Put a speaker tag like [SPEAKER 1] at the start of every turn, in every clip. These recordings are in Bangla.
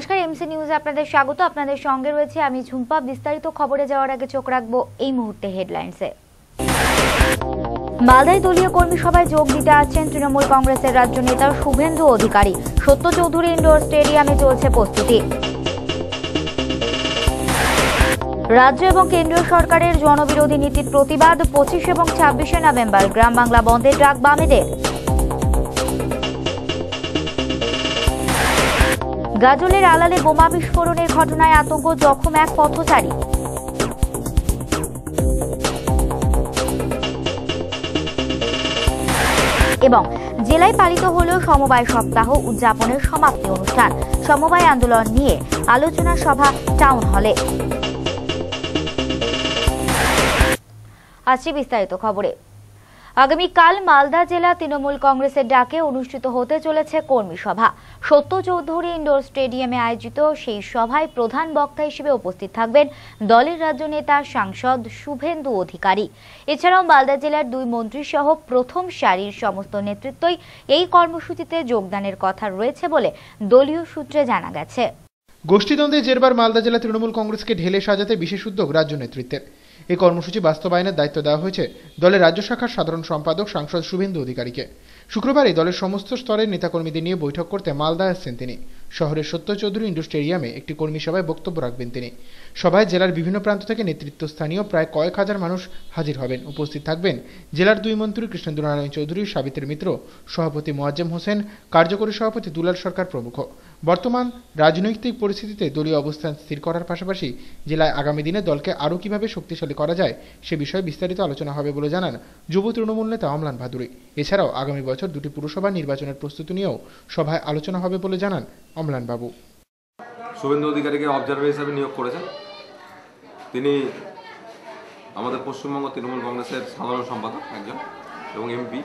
[SPEAKER 1] নমস্কার, এমসি নিউজে আপনাদের স্বাগত। আপনাদের সঙ্গে রয়েছে আমি ঝুম্পা। বিস্তারিত খবরে যাওয়ার আগে চোখ রাখবো এই মুহূর্তে হেডলাইন্সে। মালদায় দলীয় কর্মী সভায় যোগ দিতে আসছেন তৃণমূল কংগ্রেসের রাজ্য নেতা শুভেন্দু অধিকারী। সত্য চৌধুরী ইনডোর স্টেডিয়ামে চলছে প্রস্তুতি। রাজ্য এবং কেন্দ্রীয় সরকারের জনবিরোধী নীতির প্রতিবাদ 25 এবং 26শে নভেম্বর গ্রাম বাংলা বন্ধের ডাক বামেদের। গাজলের আলালে বোমা বিস্ফোরণের ঘটনায় আতঙ্ক, জখম এক পথচারী। এবং জেলায় পালিত হল সমবায় সপ্তাহ উদযাপনের সমাপ্তি অনুষ্ঠান। সমবায় আন্দোলন নিয়ে আলোচনা সভা টাউন হলে। আসছি বিস্তারিত খবরে। আগামীকাল মালদা জেলা তৃণমূল কংগ্রেসের ডাকে অনুষ্ঠিত হতে চলেছে কর্মী সভা। সত্য চৌধুরী ইনডোর স্টেডিয়ামে আয়োজিত সেই সভায় প্রধান বক্তা হিসেবে উপস্থিত থাকবেন দলের রাজ্য নেতা সাংসদ শুভেন্দু অধিকারী। এছাড়াও মালদা জেলার 2 মন্ত্রী সহ প্রথম সারির সমস্ত নেতৃত্বই এই কর্মসূচিতে যোগদানের কথা রয়েছে বলে দলীয় সূত্রে জানা গেছে।
[SPEAKER 2] গোষ্ঠীদ্বন্দ্বে জেরবার মালদা জেলা তৃণমূল কংগ্রেসকে ঢেলে সাজাতে বিশেষ উদ্যোগ রাজ্য নেতৃত্বের। এই কর্মসূচি বাস্তবায়নের দায়িত্ব দেওয়া হয়েছে দলের রাজ্য শাখার সাধারণ সম্পাদক সাংসদ শুভেন্দু অধিকারীকে। শুক্রবারই দলের সমস্ত স্তরের নেতাকর্মীদের নিয়ে বৈঠক করতে মালদা আসছেন তিনি। শহরের সত্য চৌধুরী ইনডোর স্টেডিয়ামে একটি কর্মী সভায় বক্তব্য রাখবেন তিনি। সভায় জেলার বিভিন্ন প্রান্ত থেকে নেতৃত্বস্থানীয় প্রায় কয়েক হাজার মানুষ হাজির হবেন। উপস্থিত থাকবেন জেলার 2 মন্ত্রী কৃষ্ণেন্দ্র নারায়ণ চৌধুরী, সাবিত্রী মিত্র, সভাপতি মোয়াজ্জেম হোসেন, কার্যকরী সভাপতি দুলাল সরকার প্রমুখ। বর্তমান রাজনৈতিক পরিস্থিতিতে দলীয় অবস্থান স্থির করার পাশাপাশি জেলায় আগামী দিনে দলকে আরও কিভাবে শক্তিশালী করা যায় সে বিষয়ে বিস্তারিত আলোচনা হবে বলে জানান যুব তৃণমূল নেতা অম্লান ভাদুরী। এছাড়াও আগামী বছর 2টি পুরসভা নির্বাচনের প্রস্তুতি নিয়েও সভায় আলোচনা হবে বলে জানান অম্লান বাবু।
[SPEAKER 3] শুভেন্দু অধিকারীকে অবজারভার হিসাবে নিয়োগ করেছেন। তিনি আমাদের পশ্চিমবঙ্গ তৃণমূল কংগ্রেসের সাধারণ সম্পাদক একজন এবং এমপি।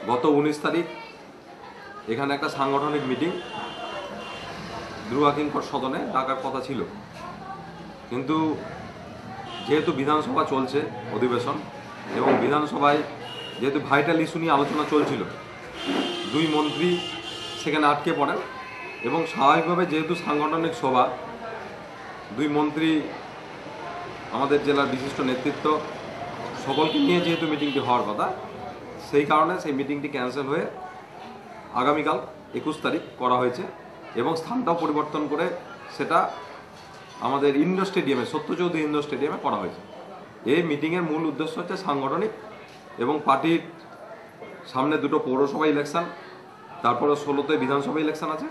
[SPEAKER 3] গত 19 তারিখ এখানে একটা সাংগঠনিক মিটিং দুর্গাকিঙ্কর সদনে ডাকার কথা ছিল, কিন্তু যেহেতু বিধানসভা চলছে অধিবেশন এবং বিধানসভায় যেহেতু ভাইটাল ইস্যু নিয়ে আলোচনা চলছিল, 2 মন্ত্রী সেখানে আটকে পড়েন এবং স্বাভাবিকভাবে যেহেতু সাংগঠনিক সভা, 2 মন্ত্রী আমাদের জেলার বিশিষ্ট নেতৃত্ব সকলকে নিয়ে যেহেতু মিটিংটি হওয়ার কথা, সেই কারণে সেই মিটিংটি ক্যান্সেল হয়ে আগামীকাল 21 তারিখ করা হয়েছে এবং স্থানটাও পরিবর্তন করে সেটা আমাদের ইনডোর স্টেডিয়ামে, সত্য চৌধুরী ইনডোর স্টেডিয়ামে করা হয়েছে। এই মিটিংয়ের মূল উদ্দেশ্য হচ্ছে সাংগঠনিক এবং পার্টির সামনে 2টো পৌরসভা ইলেকশন, তারপরে 16তে বিধানসভা ইলেকশন আছে।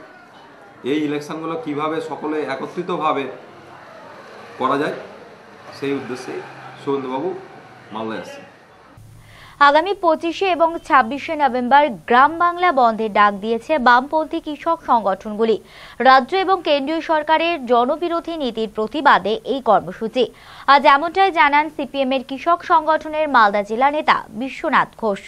[SPEAKER 3] এই ইলেকশনগুলো কিভাবে সকলে একত্রিতভাবে করা যায় সেই উদ্দেশ্যে শুভেন্দুবাবু মালদায় আসছে।
[SPEAKER 1] আগামী 25 এবং 26শে নভেম্বর গ্রাম বাংলা বন্ধের ডাক দিয়েছে বামপন্থী কৃষক সংগঠনগুলি। রাজ্য এবং কেন্দ্রীয় সরকারের জনবিরোধী নীতির প্রতিবাদে এই কর্মসূচি। আজ এমনটাই জানান সিপিএমের কৃষক সংগঠনের মালদা জেলা নেতা বিশ্বনাথ ঘোষ।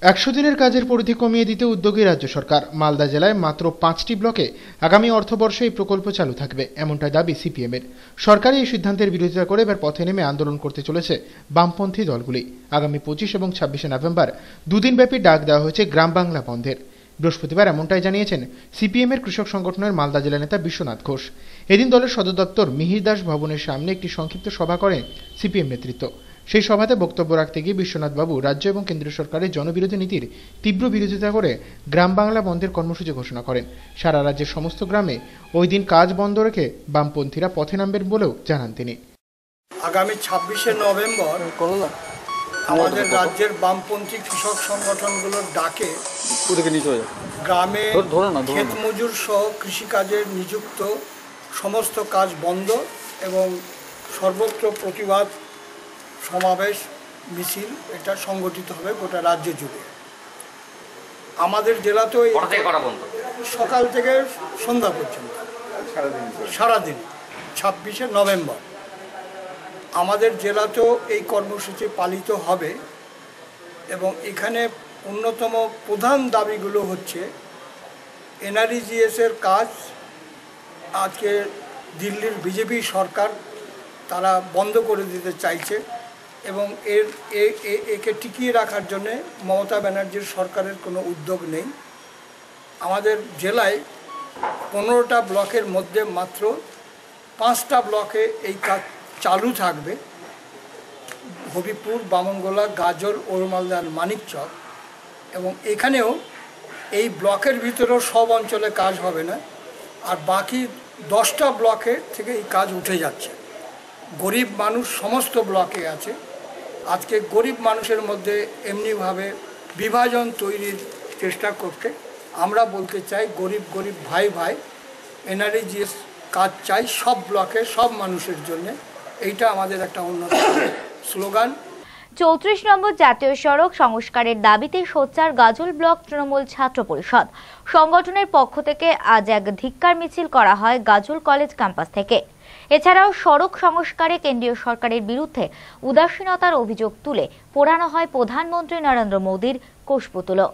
[SPEAKER 2] 100 দিনের কাজের পরিধি কমিয়ে দিতে উদ্যোগী রাজ্য সরকার। মালদা জেলায় মাত্র 5টি ব্লকে আগামী অর্থবর্ষে এই প্রকল্প চালু থাকবে, এমনটাই দাবি সিপিএমের। সরকারি এই সিদ্ধান্তের বিরোধিতা করে এবার পথে নেমে আন্দোলন করতে চলেছে বামপন্থী দলগুলি। আগামী 25 এবং 26শে নভেম্বর 2 দিনব্যাপী ডাক দেওয়া হয়েছে গ্রাম বাংলা বন্ধের। বৃহস্পতিবার এমনটাই জানিয়েছেন সিপিএমের কৃষক সংগঠনের মালদা জেলা নেতা বিশ্বনাথ ঘোষ। এদিন দলের সদর দপ্তর মিহির দাস ভবনের সামনে একটি সংক্ষিপ্ত সভা করেন সিপিএম নেতৃত্ব। সেই সভাতে বক্তব্য রাখতে গিয়ে বিশ্বনাথ বাবু রাজ্য এবং কেন্দ্রীয় সরকারের জনবিরোধী নীতির তীব্র বিরোধিতা করে গ্রাম বাংলা বন্ধের কর্মসূচি ঘোষণা করেন। সারা রাজ্যের সমস্ত গ্রামে ওই দিন কাজ বন্ধ রেখে বামপন্থীরা পথে নামবেন বলেও জানান তিনি।
[SPEAKER 4] আগামী 26শে নভেম্বর আমাদের রাজ্যের বামপন্থী কৃষক সংগঠনগুলোর ডাকে গ্রামে ক্ষেত মজুর সহ কৃষিকাজে নিযুক্ত সমস্ত কাজ বন্ধ এবং সর্বত্র প্রতিবাদ সমাবেশ মিছিল এটা সংগঠিত হবে গোটা রাজ্য জুড়ে। আমাদের জেলাতেও সকাল থেকে সন্ধ্যা পর্যন্ত সারাদিন 26শে নভেম্বর আমাদের জেলাতেও এই কর্মসূচি পালিত হবে এবং এখানে অন্যতম প্রধান দাবিগুলো হচ্ছে এনআরইজিএসের কাজ আজকে দিল্লির বিজেপি সরকার তারা বন্ধ করে দিতে চাইছে এবং একে টিকিয়ে রাখার জন্য মমতা ব্যানার্জির সরকারের কোনো উদ্যোগ নেই। আমাদের জেলায় 15টা ব্লকের মধ্যে মাত্র 5টা ব্লকে এই কাজ চালু থাকবে, হবিপুর, বামনগোলা, গাজল, ওরমালদার, মানিকচক। এবং এখানেও এই ব্লকের ভিতরেও সব অঞ্চলে কাজ হবে না, আর বাকি 10টা ব্লকে থেকে এই কাজ উঠে যাচ্ছে। গরিব মানুষ সমস্ত ব্লকে আছে। আজকে গরিব মানুষের মধ্যে এমনিভাবে বিভাজন তৈরির চেষ্টা করতে আমরা বলতে চাই, গরিব গরিব ভাই ভাই, এনআরইজিএস কাজ চাই সব ব্লকে সব মানুষের জন্য। এইটা আমাদের একটা অন্যতম স্লোগান।
[SPEAKER 1] 34 নম্বর জাতীয় সড়ক সংস্কারের দাবিতে সোচ্চার গাজল ব্লক তৃণমূল ছাত্র পরিষদ। সংগঠনের পক্ষ থেকে আজ এক ধিক্কার মিছিল করা হয় গাজল কলেজ ক্যাম্পাস থেকে। এছাড়াও সড়ক সংস্কারে কেন্দ্রীয় সরকারের বিরুদ্ধে উদাসীনতার অভিযোগ তুলে পোড়ানো হয় প্রধানমন্ত্রী নরেন্দ্র মোদীর কুশপুতলও।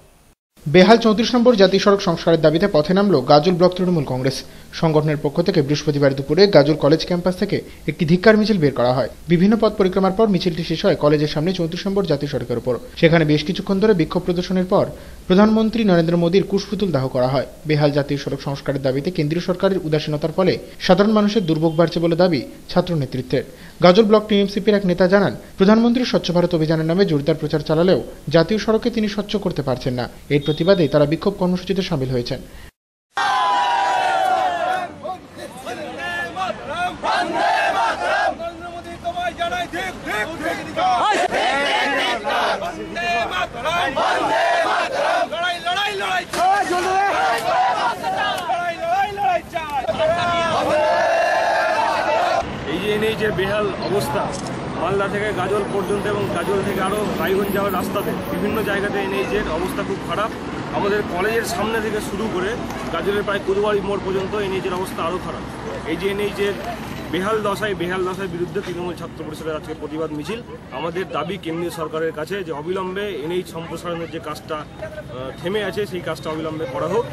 [SPEAKER 2] বেহাল 34 নম্বর জাতীয় সড়ক সংস্কারের দাবিতে পথে নামল গাজল ব্লক তৃণমূল কংগ্রেস। সংগঠনের পক্ষ থেকে বৃহস্পতিবার দুপুরে গাজল কলেজ ক্যাম্পাস থেকে একটি ধিক্কার মিছিল বের করা হয়। বিভিন্ন পথ পরিক্রমার পর মিছিলটি শেষ হয় কলেজের সামনে 34 নম্বর জাতীয় সড়কের উপর। সেখানে বেশ কিছুক্ষণ ধরে বিক্ষোভ প্রদর্শনের পর প্রধানমন্ত্রী নরেন্দ্র মোদীর কুশপুতুল দাহ করা হয়। বেহাল জাতীয় সড়ক সংস্কারের দাবিতে কেন্দ্রীয় সরকারের উদাসীনতার ফলে সাধারণ মানুষের দুর্ভোগ বাড়ছে বলে দাবি ছাত্র নেতৃত্বের। গাজল ব্লক টিএমসিপির এক নেতা জানান, প্রধানমন্ত্রীর স্বচ্ছ ভারত অভিযানের নামে জোরদার প্রচার চালালেও জাতীয় সড়কে তিনি স্বচ্ছ করতে পারছেন না। এর প্রতিবাদে তারা বিক্ষোভ কর্মসূচিতে সামিল হয়েছেন।
[SPEAKER 5] এই যে বেহাল অবস্থা, মালদা থেকে গাজল পর্যন্ত এবং গাজল থেকে আরও রায়গঞ্জ যাওয়ার রাস্তাতে বিভিন্ন জায়গাতে এনএইচের অবস্থা খুব খারাপ। আমাদের কলেজের সামনে থেকে শুরু করে গাজলের প্রায় কুদুবাড়ি মোড় পর্যন্ত এনএইচের অবস্থা আরও খারাপ। এই যে এনএইচের বেহাল দশার বিরুদ্ধে তৃণমূল ছাত্র পরিষদের আজকে প্রতিবাদ মিছিল। আমাদের দাবি কেন্দ্রীয় সরকারের কাছে যে অবিলম্বে এনএইচ সম্প্রসারণের যে কাজটা থেমে আছে সেই কাজটা অবিলম্বে করা হোক।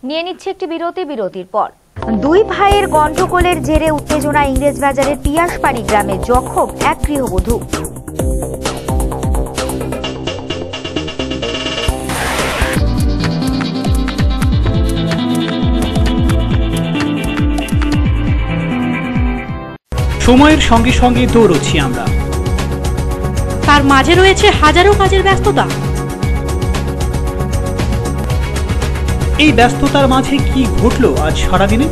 [SPEAKER 1] নিয়ে নিচ্ছে একটি বিরতির পর দুই ভাইয়ের গন্ডগোলের জেরে উত্তেজনা ইংরেজবাজারের পিয়াসবাড়ি গ্রামে, জখম এক গৃহবধূ।
[SPEAKER 6] সময়ের সঙ্গে সঙ্গে দৌড়চ্ছি আমরা,
[SPEAKER 7] তার মাঝে রয়েছে হাজারো কাজের ব্যস্ততা।
[SPEAKER 6] এই ব্যস্ততার মাঝে কি ঘটলো আজ সারাদিনে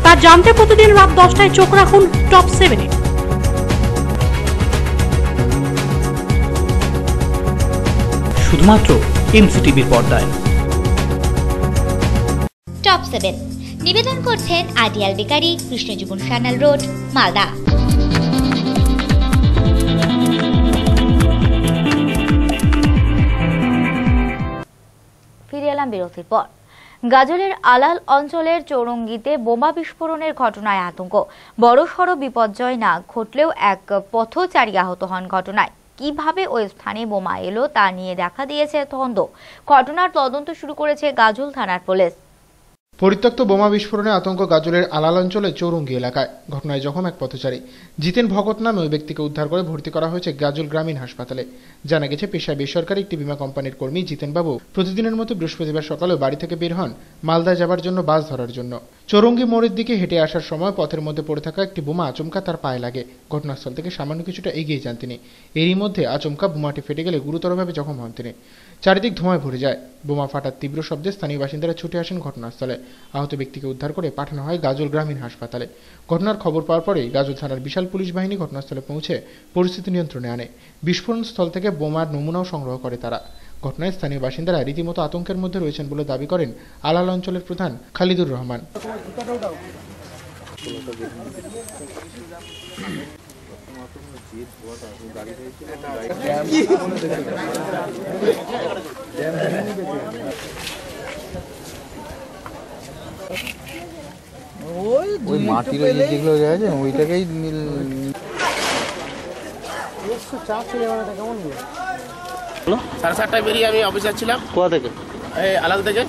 [SPEAKER 7] তা জানতে প্রতিদিন রাত 10টায় চোখ রাখুন টপ 7-এ।
[SPEAKER 6] শুধুমাত্র এমসিটিভির পর্দায়।
[SPEAKER 8] টপ 7 নিবেদন করছেন ideal bakery, Krishnajiban Sanyal road, Malda.
[SPEAKER 1] ফিরে এলাম বিরতির পর। গাজলের আলাল অঞ্চলের চৌরঙ্গিতে বোমা বিস্ফোরণের ঘটনায় আতঙ্ক। বড়সড় বিপর্যয় না ঘটলেও এক পথচারী আহত হন ঘটনায়। কিভাবে ওই স্থানে বোমা এলো তা নিয়ে দেখা দিয়েছে দ্বন্দ্ব। ঘটনার তদন্ত শুরু করেছে গাজল থানার পুলিশ।
[SPEAKER 2] পরিত্যক্ত বোমা বিস্ফোরণে আতঙ্ক গাজলের আলাল অঞ্চলের চৌরঙ্গি এলাকায়। ঘটনায় জখম এক পথচারী। জিতেন ভগত নামে ওই ব্যক্তিকে উদ্ধার করে ভর্তি করা হয়েছে গাজল গ্রামীণ হাসপাতালে। জানা গেছে, পেশায় বেসরকারি একটি বীমা কোম্পানির কর্মী জিতেনবাবু প্রতিদিনের মতো বৃহস্পতিবার সকালে বাড়ি থেকে বের হন মালদা যাবার জন্য বাস ধরার জন্য। চৌরঙ্গি মোড়ের দিকে হেঁটে আসার সময় পথের মধ্যে পড়ে থাকা একটি বোমা আচমকা তার পায়ে লাগে। ঘটনাস্থল থেকে সামান্য কিছুটা এগিয়ে যান তিনি। এরই মধ্যে আচমকা বোমাটি ফেটে গেলে গুরুতরভাবে জখম হন তিনি। চারিদিক ধোঁয়ায় ভরে যায়। বোমা ফাটার তীব্র শব্দে স্থানীয় বাসিন্দারা ছুটে আসেন ঘটনাস্থলে। আহত ব্যক্তিকে উদ্ধার করে পাঠানো হয় গাজল গ্রামীণ হাসপাতালে। ঘটনার খবর পাওয়ার পরেই গাজল থানার বিশাল পুলিশ বাহিনী ঘটনাস্থলে পৌঁছে পরিস্থিতি নিয়ন্ত্রণে আনে। বিস্ফোরণ স্থল থেকে বোমার নমুনাও সংগ্রহ করে তারা। ঘটনায় স্থানীয় বাসিন্দারা রীতিমতো আতঙ্কের মধ্যে রয়েছেন বলে দাবি করেন আলাল অঞ্চলের প্রধান খালিদুর রহমান।
[SPEAKER 9] ওই মাটির যেগুলো আছে ওইটাকেই
[SPEAKER 10] সাড়ে 7টায় বেরিয়ে আমি অফিসে ছিলাম।
[SPEAKER 9] কোথা থেকে?
[SPEAKER 10] এই আলাদা থেকে।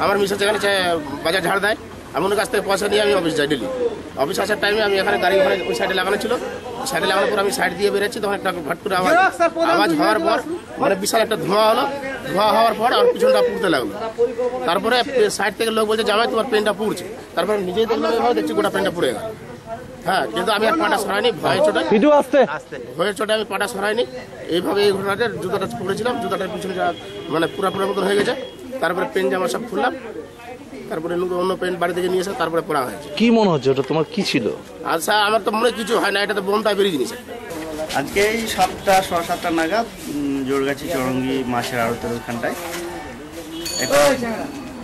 [SPEAKER 10] আমার মিসেস এখানে বাজার ঝাড় দেয়, আমি ওর কাছ থেকে পয়সা নিয়ে আমি অফিস যাই ডেলি। অফিস আসার টাইমে আমি এখানে গাড়ি ওখানে ওই সাইডে লাগানো ছিল। সাইডে লাগানোর পর আমি সাইড দিয়ে বেরোচ্ছি, তখন একটা ভট করে আওয়াজ হওয়ার পর মানে বিশাল একটা ধোঁয়া হলো। ধোয়া হওয়ার পর আমার পিছনটা পুড়তে লাগলো। তারপরে সাইড থেকে লোক বলছে জামাই তোমার পেনটা পুড়ছে। তারপরে নিজেই দেখলাম এভাবে, দেখছি গোটা পেনটা পুড়ে গেল। হ্যাঁ, কিন্তু আমি আর পাটা সরাইনি, ভয়ের চোটে আমি পাটা সরাইনি। এইভাবে এই ঘটনাটা জুতাটা পরেছিলাম, জুতাটার পিছনে মানে পুরা মতন হয়ে গেছে। তারপরে পেন জামা সব খুললাম, তারপরে অন্য পেন বাড়ি থেকে নিয়ে এসে তারপরে পড়া হয়েছে।
[SPEAKER 11] কি মনে হচ্ছে ওটা তোমার কি ছিল?
[SPEAKER 10] আচ্ছা, আমার তো মনে কিছু হয় না, এটা তো বোম টাইপেরই জিনিস।
[SPEAKER 12] আজকে এই 7টা নাগাদ জোরগাছি চৌরঙ্গি মাছের আড়তের ওখানটায়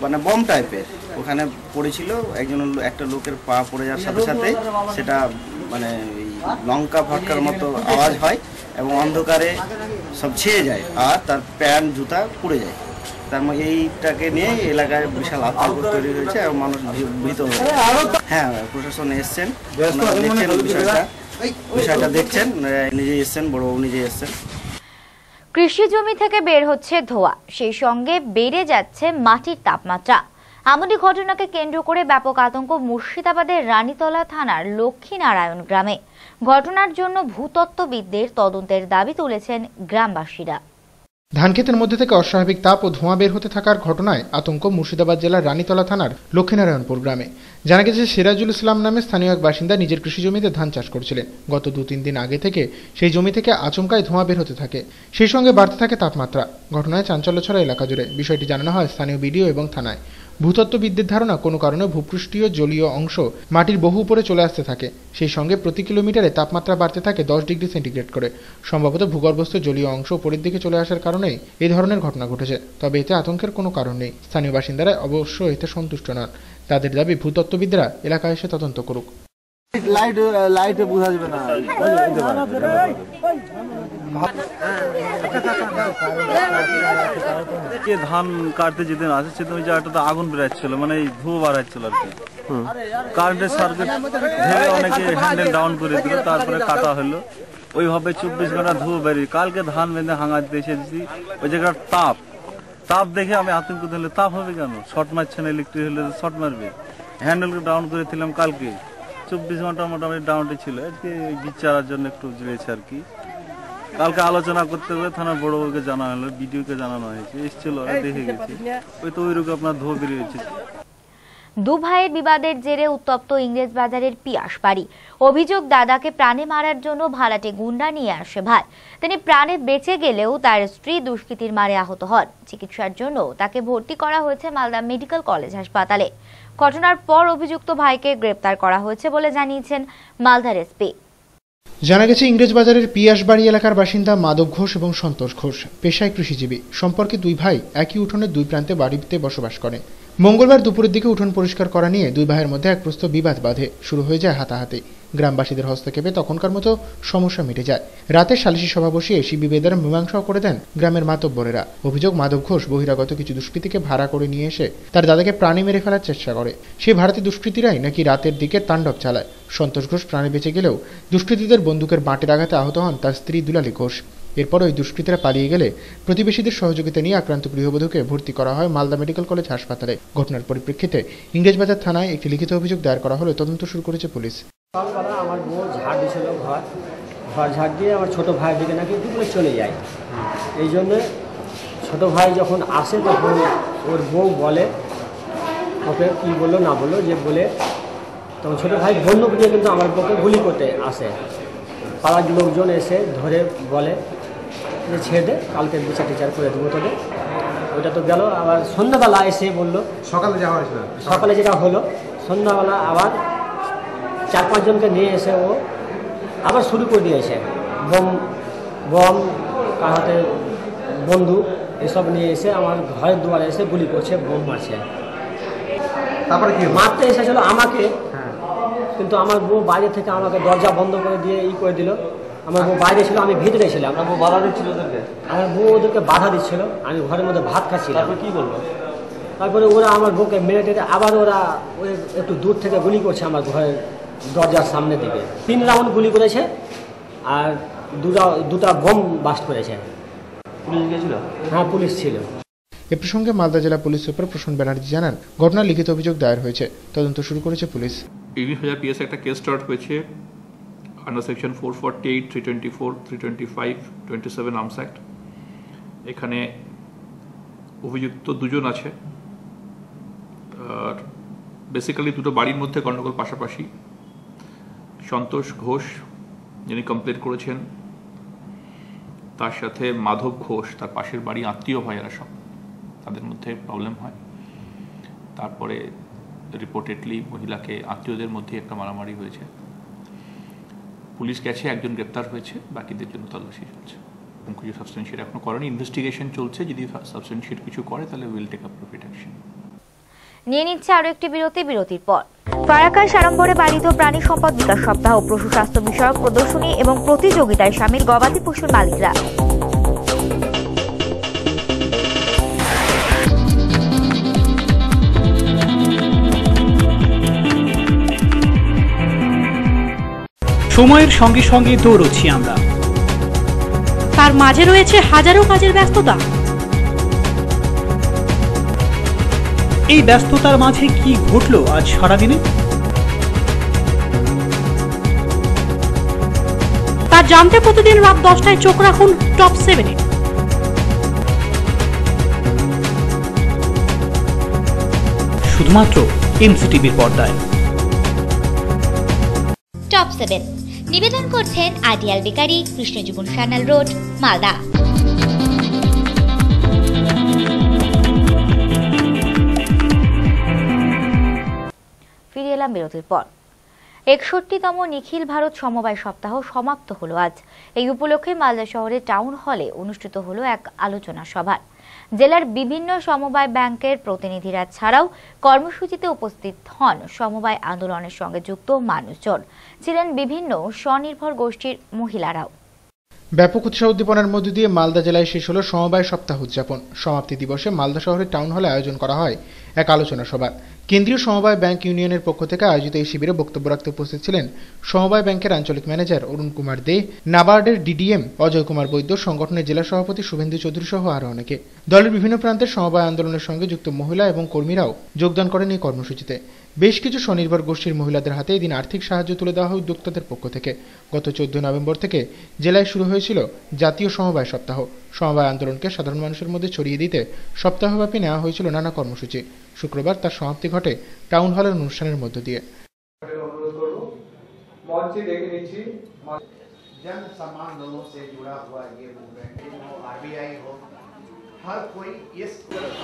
[SPEAKER 12] মানে বম টাইপের ওখানে পড়েছিল। একটা লোকের পা পড়ে যাওয়ার সাথে সাথে সেটা মানে লঙ্কা ফাটকার মতো আওয়াজ হয় এবং অন্ধকারে সব ছেয়ে যায় আর তার প্যান্ট জুতা পুড়ে যায়। তার মানে এইটাকে নিয়ে এলাকায় বিশাল আতঙ্ক তৈরি হয়েছে এবং মানুষ ভীত হয়েছে। হ্যাঁ, প্রশাসন এসছেন, দেখছেন বিষয়টা দেখছেন, নিজেই এসছেন, বড়বাবু নিজেই এসছেন।
[SPEAKER 1] কৃষি জমি থেকে বের হচ্ছে ধোঁয়া, সেই সঙ্গে বেড়ে যাচ্ছে মাটির তাপমাত্রা। এমনই ঘটনাকে কেন্দ্র করে ব্যাপক আতঙ্ক মুর্শিদাবাদের রানীতলা থানার লক্ষ্মীনারায়ণ গ্রামে। ঘটনার জন্য ভূতত্ত্ববিদদের তদন্তের দাবি তুলেছেন গ্রামবাসীরা।
[SPEAKER 2] ধানক্ষেতের মধ্যে থেকে অস্বাভাবিক তাপ ও ধোঁয়া বের হতে থাকার ঘটনায় আতঙ্ক মুর্শিদাবাদ জেলার রানীতলা থানার লক্ষ্মীনারায়ণপুর গ্রামে। জানা গেছে, সিরাজুল ইসলাম নামে স্থানীয় এক বাসিন্দা নিজের কৃষি জমিতে ধান চাষ করছিলেন। গত 2-3 দিন আগে থেকে সেই জমি থেকে আচমকায় ধোঁয়া বের হতে থাকে, সেই সঙ্গে বাড়তে থাকে তাপমাত্রা। ঘটনায় চাঞ্চল্য ছড়া এলাকা জুড়ে। বিষয়টি জানানো হয় স্থানীয় বিডিও এবং থানায়। ভূতত্ত্ববিদদের ধারণা, কোনো কারণে ভূপৃষ্ঠীয় জলীয় অংশ মাটির বহু উপরে চলে আসতে থাকে, সেই সঙ্গে প্রতি কিলোমিটারে তাপমাত্রা বাড়তে থাকে 10 ডিগ্রি সেন্টিগ্রেড করে। সম্ভবত ভূগর্ভস্থ জলীয় অংশ উপরের দিকে চলে আসার কারণেই এই ধরনের ঘটনা ঘটেছে। তবে এতে আতঙ্কের কোনো কারণ নেই। স্থানীয় বাসিন্দারা অবশ্য এতে সন্তুষ্ট নন। তাদের দাবি, ভূতত্ত্ববিদরা এলাকায় এসে তদন্ত করুক।
[SPEAKER 9] লাইটে বোঝা যাবে না।
[SPEAKER 13] ধান কাটতে যেদিন আসে সেদিন ওই জায়গাটাতে আগুন বেরাচ্ছিল, মানে ধুয়ো বাড়াচ্ছিল আর কি। কারেন্টের সার্কিট ধরে অনেকে হ্যান্ডেল ডাউন করে দিল, তারপরে কাটা হলো। ওইভাবে 24 ঘন্টা ধুয়ো বেরিয়ে কালকে ধান বেঁধে হাঙাতে এসেছি। ওই জায়গার তাপ দেখে আমি আতঙ্কিত হলে, তাপ হবে কেন? শর্ট মারছে না, ইলেকট্রিক হলে শর্ট মারবে। হ্যান্ডেলকে ডাউন করেছিলাম কালকে, 24 ঘন্টা মোটামুটি ডাউনটি ছিল। আজকে বিচারার জন্য একটু জুড়েছে আর কি। কালকে আলোচনা করতে হবে, থানার বড়বাবুকে জানানো হলো, বিডিওকে জানানো হয়েছে, এসেছিল, দেখে গেছে। ওই তো ওইরকম আপনার ধোয়া বেরিয়েছে।
[SPEAKER 1] দু ভাইয়ের বিবাদের জেরে উত্তপ্ত ইংরেজ বাজারের পিয়াস বাড়ি। অভিযোগ, দাদাকে প্রাণে মারার জন্য ভাড়াটে গুন্ডা নিয়ে আসে ভাই। তিনি প্রাণে বেঁচে গেলেও তার স্ত্রী দুষ্কৃতীর মারে আহত হন। চিকিৎসার জন্য তাকে ভর্তি করা হয়েছে মালদা মেডিকেল কলেজ হাসপাতালে। ঘটনার পর অভিযুক্ত ভাইকে গ্রেপ্তার করা হয়েছে বলে জানিয়েছেন মালদার এসপি।
[SPEAKER 2] জানা গেছে, ইংরেজ বাজারের পিয়াসবাড়ি এলাকার বাসিন্দা মাধব ঘোষ এবং সন্তোষ ঘোষ পেশায় কৃষিজীবী। সম্পর্কে দুই ভাই একই উঠোনের দুই প্রান্তে বাড়িতে বসবাস করেন। মঙ্গলবার দুপুরের দিকে উঠোন পরিষ্কার করা নিয়ে দুই ভাইয়ের মধ্যে এক প্রস্ত বিবাদ বাধে। শুরু হয়ে যায় হাতাহাতি। গ্রামবাসীদের হস্তক্ষেপে তখনকার মতো সমস্যা মিটে যায়। রাতে সালিশি সভা বসিয়ে সেই বিভেদের মীমাংসাও করে দেন গ্রামের মাতব্বরেরা। অভিযোগ, মাধব ঘোষ বহিরাগত কিছু দুষ্কৃতীকে ভাড়া করে নিয়ে এসে তার দাদাকে প্রাণে মেরে ফেলার চেষ্টা করে। সেই ভাড়াতে দুষ্কৃতীরাই নাকি রাতের দিকে তাণ্ডব চালায়। সন্তোষ ঘোষ প্রাণে বেঁচে গেলেও দুষ্কৃতীদের বন্দুকের বাঁটের আঘাতে আহত হন তার স্ত্রী দুলালী ঘোষ। এরপর ওই দুষ্কৃতীরা পালিয়ে গেলে প্রতিবেশীদের সহযোগিতা নিয়ে আক্রান্ত গৃহবধূকে ভর্তি করা হয় মালদা মেডিকেল কলেজ হাসপাতালে। ঘটনার পরিপ্রেক্ষিতে ইংরেজবাজার থানায় একটি লিখিত অভিযোগ দায়ের করা হলে তদন্ত শুরু করেছে পুলিশ।
[SPEAKER 14] সকালবেলা আমার বউ ঝাড় দিয়েছিল, ঘর ঝাড় দিয়ে আমার ছোটো ভাইয়ের দিকে নাকি দুপুরে চলে যায়। এই জন্যে ছোটো ভাই যখন আসে তখন ওর বউ বলে, ওকে কী বললো না বললো, যে বলে তখন ছোটো ভাই বন্দুক দিয়ে কিন্তু আমার বউকে গুলি করতে আসে। পাড়ার লোকজন এসে ধরে বলে যে ছেড়ে দে, কালকে বিচার টিচার করে দেবো তোদের। ওইটা তো গেল। আবার সন্ধ্যাবেলা এসে বললো, সকালে যাওয়া হয়েছিল, সকালে যেটা হলো, সন্ধ্যাবেলা আবার 4-5 জনকে নিয়ে এসে ও আবার শুরু করে দিয়েছে। বম কার হাতে বন্দুক এসব নিয়ে এসে আমার ঘরের দুয়ারে এসে গুলি করছে, বোম মারছে। তারপরে কি মারতে এসেছিল আমাকে, কিন্তু আমার বউ বাইরে থেকে আমাকে দরজা বন্ধ করে দিয়ে করে দিল। আমার বউ বাইরে ছিল, আমি ভিতরে ছিলাম। আমার বউ বাধা দিচ্ছিল ওদেরকে, আমার বউ ওদেরকে বাধা দিচ্ছিল। আমি ঘরের মধ্যে ভাত খাচ্ছিলাম। তারপরে কী বলবো? তারপরে ওরা আমার বউকে মেরে টেরে আবার ওরা ওই একটু দূর থেকে গুলি করছে আমার ঘরের দরজার সামনে দিকে। 3 রাউন্ড গুলি করেছে আর দুটা বোম বাস্ট করেছে। পুলিশ গিয়েছিল? হ্যাঁ, পুলিশ ছিল।
[SPEAKER 2] এ প্রসঙ্গে মালদা জেলা পুলিশ সুপার প্রসূন ব্যানার্জি জানান, ঘটনার লিখিত অভিযোগ দায়ের হয়েছে, তদন্ত শুরু করেছে পুলিশ।
[SPEAKER 15] 20,000 একটা কেস স্টার্ট হয়েছে আন্ডার সেকশন 448, 324, 325, 27 আর্মস অ্যাক্ট। এখানে অভিযুক্ত দুজন আছে। আর বেসিক্যালি দুটো বাড়ির মধ্যে গণ্ডগোল পাশাপাশি। সন্তোষ ঘোষ যিনি কমপ্লেন করেছেন, তার সাথে মাধব ঘোষ, তার পাশের বাড়ি, আত্মীয় হয় এরা সব, তাদের মধ্যে প্রবলেম হয়। তারপরে রিপোর্টেডলি মহিলাকে আত্মীয়দের মধ্যে একটা মারামারি হয়েছে। পুলিশ গেছে, একজন গ্রেপ্তার হয়েছে, বাকিদের জন্য তল্লাশি চলছে। কিছু সাবস্টেন্সিয়েট এখনো করেনি, ইনভেস্টিগেশন চলছে। যদি সাবস্টেন্সিয়েট কিছু করে তাহলে উইল টেক অ্যাপ্রোপ্রিয়েট অ্যাকশন।
[SPEAKER 1] নিয়ে নিচ্ছে আরো একটি বিরতির পর ফারাক্কায় সাড়ম্বরে পালিত প্রাণী সম্পদ বিকাশ সপ্তাহ, পশু স্বাস্থ্য বিষয়ক প্রদর্শনী এবং প্রতিযোগিতায় সামিল গবাদি পশুর মালিকরা।
[SPEAKER 6] সময়ের সঙ্গে সঙ্গে দৌড়চ্ছি আমরা,
[SPEAKER 7] তার মাঝে রয়েছে হাজারো কাজের ব্যস্ততা।
[SPEAKER 6] এই ব্যস্ততার মাঝে কি ঘটলো আজ সারাদিনে,
[SPEAKER 7] তা জানতে প্রতিদিন রাত 10টায় চোখ রাখুন টপ 7-এ।
[SPEAKER 6] শুধুমাত্র এমসিটিভির পর্দায়।
[SPEAKER 8] টপ 7 নিবেদন করছেন ideal bakery, Krishnajiban Sanyal road, Malda.
[SPEAKER 1] ফিরে এলাম বিরতির পর। 61তম নিখিল ভারত সমবায় সপ্তাহ সমাপ্ত হলো আজ। এই উপলক্ষে মালদা শহরের টাউন হলে অনুষ্ঠিত হলো এক আলোচনা সভা। জেলার বিভিন্ন সমবায় ব্যাংকের প্রতিনিধিরা ছাড়াও কর্মসূচিতে উপস্থিত হন সমবায় আন্দোলনের সঙ্গে যুক্ত মানুষজন, ছিলেন বিভিন্ন স্বনির্ভর গোষ্ঠীর মহিলারাও।
[SPEAKER 2] ব্যাপক উৎসাহ উদ্দীপনার মধ্য দিয়ে মালদা জেলায় শেষ হলো সমবায় সপ্তাহ উদযাপন। সমাপ্তি দিবসে মালদা শহরের টাউন হলে আয়োজন করা হয় এক আলোচনা সভা। কেন্দ্রীয় সমবায় ব্যাংক ইউনিয়নের পক্ষ থেকে আয়োজিত এই শিবিরে বক্তব্য রাখতে উপস্থিত ছিলেন সমবায় ব্যাংকের আঞ্চলিক ম্যানেজার অরুণ কুমার দে, নাবার্ডের ডিডিএম অজয় কুমার বৈদ্য, সংগঠনের জেলা সভাপতি শুভেন্দু চৌধুরী সহ আরো অনেকে। দলের বিভিন্ন প্রান্তের সমবায় আন্দোলনের সঙ্গে যুক্ত মহিলা এবং কর্মীরাও যোগদান করেন এই কর্মসূচিতে। বেশ কিছু স্বনির্ভর গোষ্ঠীর মহিলাদের হাতে এদিন আর্থিক সাহায্য তুলে দেওয়া হয় উদ্যোক্তাদের পক্ষ থেকে। গত 14 নভেম্বর থেকে জেলায় শুরু হয়েছিল জাতীয় সমবায় সপ্তাহ। সমবায় আন্দোলনকে সাধারণ মানুষের মধ্যে ছড়িয়ে দিতে সপ্তাহব্যাপী নেওয়া হয়েছিল নানা কর্মসূচি। শুক্রবার তার সমাপ্তি ঘটে টাউন হলের অনুষ্ঠানের মধ্য দিয়ে।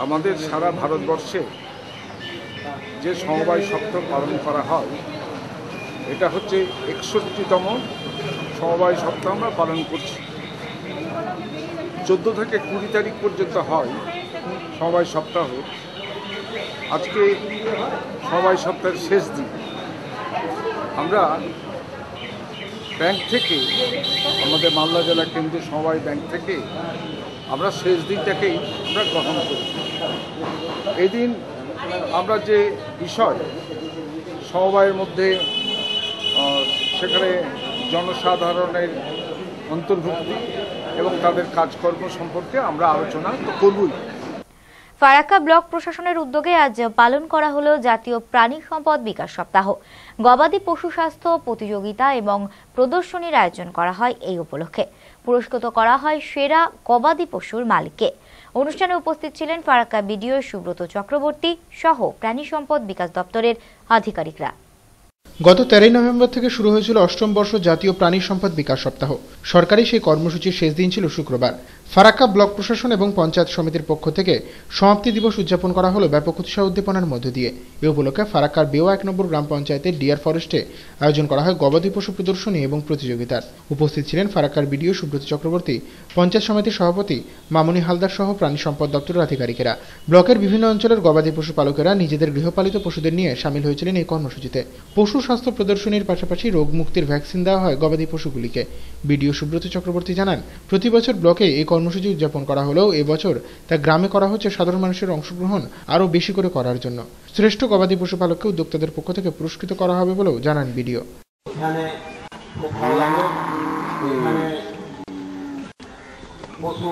[SPEAKER 16] আমাদের সারা ভারতবর্ষে যে সমবায় সপ্তাহ পালন করা হয়, এটা হচ্ছে 61তম সমবায় সপ্তাহ আমরা পালন করছি। 14 থেকে 20 তারিখ পর্যন্ত হয় সমবায় সপ্তাহ। আজকে সমবায় সপ্তাহের শেষ দিন। আমরা ব্যাংক থেকে, আমাদের মালদা জেলা কেন্দ্রীয় সমবায় ব্যাংক থেকে আমরা শেষ দিনটাকেই আমরা গ্রহণ করি। এদিন আমরা যে বিষয় সমবায়ের মধ্যে সেখানে জনসাধারণের অন্তর্ভুক্তি এবং তাদের কাজকর্ম সম্পর্কে আমরা আলোচনা তো করবই।
[SPEAKER 1] ফারাক্কা ব্লক প্রশাসনের উদ্যোগে আজ পালন করা হলো জাতীয় প্রাণী সম্পদ বিকাশ সপ্তাহ। গবাদি পশু স্বাস্থ্য প্রতিযোগিতা এবং প্রদর্শনীর আয়োজন করা হয়। এই উপলক্ষে পুরস্কৃত করা হয় সেরা গবাদি পশুর মালিককে। অনুষ্ঠানে উপস্থিত ছিলেন ফারাক্কা বিডিও সুব্রত চক্রবর্তী সহ প্রাণী সম্পদ বিকাশ দপ্তরের আধিকারিকরা।
[SPEAKER 2] গত 13 নভেম্বর থেকে শুরু হয়েছিল 8ম বর্ষ জাতীয় প্রাণী সম্পদ বিকাশ সপ্তাহ। সরকারি সেই কর্মসূচির শেষ দিন ছিল শুক্রবার। ফারাক্কা ব্লক প্রশাসন এবং পঞ্চায়েত সমিতির পক্ষ থেকে সমাপ্তি দিবস উদযাপন করা হলো ব্যাপক উৎসাহ উদ্দীপনার মধ্য দিয়ে। এই উপলক্ষে ফারাক্কার বেওয়া 1 নম্বর গ্রাম পঞ্চায়েতের ডিয়ার ফরেস্টে আয়োজন করা হয় গবাদি পশু প্রদর্শনী এবং প্রতিযোগিতার। উপস্থিত ছিলেন ফারাক্কার বিডিও সুব্রত চক্রবর্তী, পঞ্চায়েত সমিতির সভাপতি মামুনি হালদার সহ প্রাণী সম্পদ দপ্তরের আধিকারিকেরা। ব্লকের বিভিন্ন অঞ্চলের গবাদি পশু পালকেরা নিজেদের গৃহপালিত পশুদের নিয়ে সামিল হয়েছিলেন এই কর্মসূচিতে। পশু স্বাস্থ্য প্রদর্শনীর পাশাপাশি রোগ মুক্তির ভ্যাকসিন দেওয়া হয় গবাদি পশুগুলিকে। বিডিও সুব্রত চক্রবর্তী জানান, প্রতি বছর ব্লকে এই কর্মসূচি উদযাপন করা হলেও এবছর তা গ্রামে করা হচ্ছে সাধারণ মানুষের অংশগ্রহণ আরও বেশি করে করার জন্য। শ্রেষ্ঠ গবাদি পশুপালককে উদ্যোক্তাদের পক্ষ থেকে পুরস্কৃত করা হবে বলেও জানান বিডিও।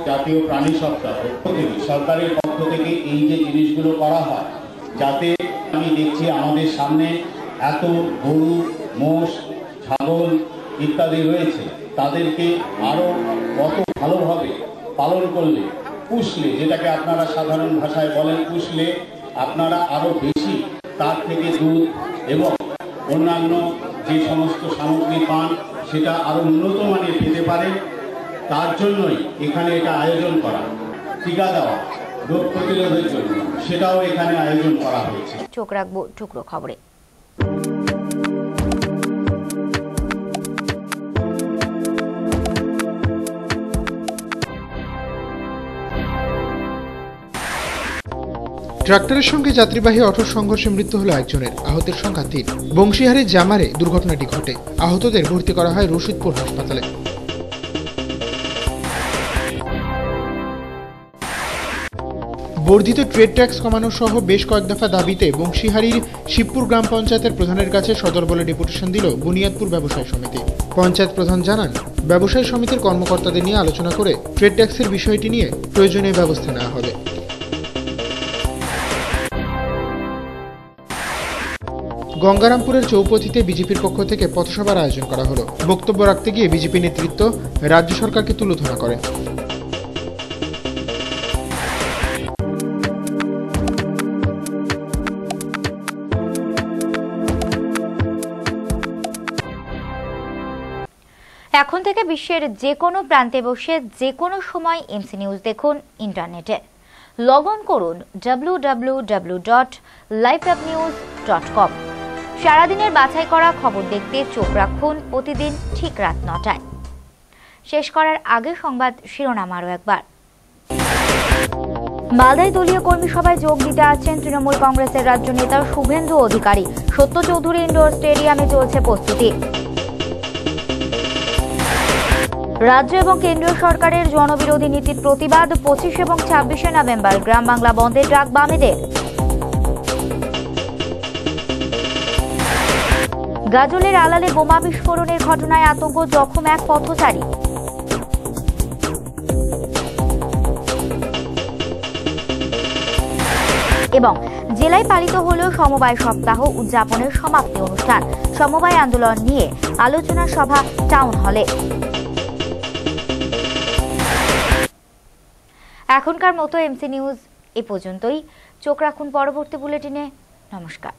[SPEAKER 17] জাতীয় প্রাণী সপ্তাহ সরকারের পক্ষ থেকে এই যে জিনিসগুলো করা হয়, যাতে আমি দেখছি আমাদের সামনে এত গরু, মোষ, ছাগল ইত্যাদি রয়েছে, তাদেরকে আরও কত ভালোভাবে পালন করলে পুষলে, যেটাকে আপনারা সাধারণ ভাষায় বলেন পুষলে, আপনারা আরো বেশি তার থেকে দুধ এবং অন্যান্য যে সমস্ত সামগ্রী পান সেটা আরো উন্নত মানের পেতে পারেন। তার জন্যই এখানে এটা আয়োজন করা। টিকা দেওয়া, রোগ প্রতিরোধের জন্য সেটাও এখানে আয়োজন করা হয়েছে।
[SPEAKER 1] চোখ রাখবো টুকরো খবরে।
[SPEAKER 2] ট্রাক্টরের সঙ্গে যাত্রীবাহী অটোর সংঘর্ষে মৃত্যু হলো একজনের, আহতের সংখ্যা ৩। বংশীহারের জামারে দুর্ঘটনাটি ঘটে। আহতদের ভর্তি করা হয় রশিদপুর হাসপাতালে। বর্ধিত ট্রেড ট্যাক্স কমানো সহ বেশ কয়েক দফা দাবিতে বংশীহারির শিবপুর গ্রাম পঞ্চায়েতের প্রধানের কাছে সদর বলে ডেপুটেশন দিল বুনিয়াদপুর ব্যবসায়ী সমিতি। পঞ্চায়েত প্রধান জানান, ব্যবসায়ী সমিতির কর্মকর্তাদের নিয়ে আলোচনা করে ট্রেড ট্যাক্সের বিষয়টি নিয়ে প্রয়োজনীয় ব্যবস্থা নেওয়া হবে। গঙ্গারামপুরের চৌপথিতে বিজেপির পক্ষ থেকে পথসভার আয়োজন করা হলো। বক্তব্য রাখতে গিয়ে বিজেপি নেতৃত্ব রাজ্য সরকারকে তুলোধনা করেন।
[SPEAKER 1] এখন থেকে বিশ্বের যে কোনো প্রান্তে বসে যে কোনো সময় এমসি নিউজ দেখুন ইন্টারনেটে। লগ অন করুন www.liveupnews.com। সারাদিনের বাছাই করা খবর দেখতে চোখ রাখুন প্রতিদিন ঠিক রাত ৯টায়। শেষ করার আগে সংবাদ শিরোনাম আরও একবার। মালদায় দলীয় কর্মী সভায় যোগ দিতে আছেন তৃণমূল কংগ্রেসের রাজ্য নেতা শুভেন্দু অধিকারী। সত্য চৌধুরী ইনডোর স্টেডিয়ামে চলছে প্রস্তুতি। রাজ্য এবং কেন্দ্রীয় সরকারের জনবিরোধী নীতির প্রতিবাদ ২৫ এবং ২৬শে নভেম্বর গ্রাম বাংলা বন্ধের ডাক বামেদের। গাজলের আলালে বোমা বিস্ফোরণের ঘটনায় আতঙ্ক, জখম এক পথচারী। এবং জেলায় পালিত হল সমবায় সপ্তাহ উদযাপনের সমাপ্তি অনুষ্ঠান। সমবায় আন্দোলন নিয়ে আলোচনা সভা টাউন হলে। এখনকার মতো এমসি নিউজ এ পর্যন্তই। চোখ রাখুন পরবর্তী বুলেটিনে। নমস্কার।